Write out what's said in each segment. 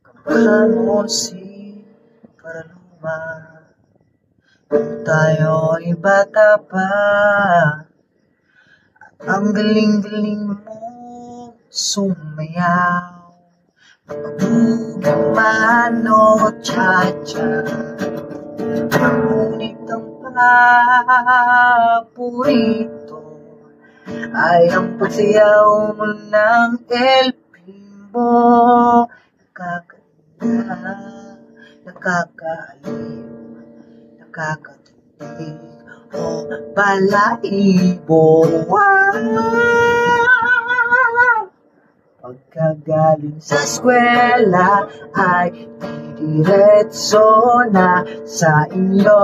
Kamusi Paraluma, kung tayo'y bata pa, ang galing-galing mo sumayaw, magbugin man o cha-cha. Ngunit ang paborito ay ang pagsayaw mo ng El Primo. Nakakaganda, nakakaaliw, nakakatindig o balaibo. Pagkagaling sa eskwela ay didiretso na sa inyo.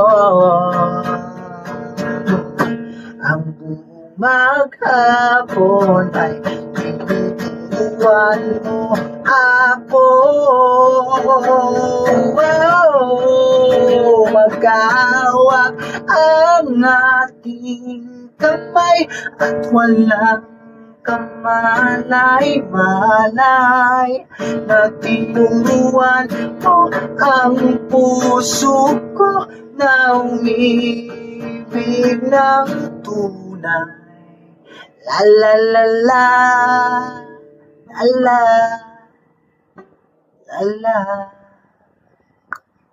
Ang buong maghapon ay tinuturuan mo ako. Magkahawak ang ating kamay at walang kamalay-malay na tinuruan mo ang puso ko na umibig ng tunay. La la la la, la la, la la.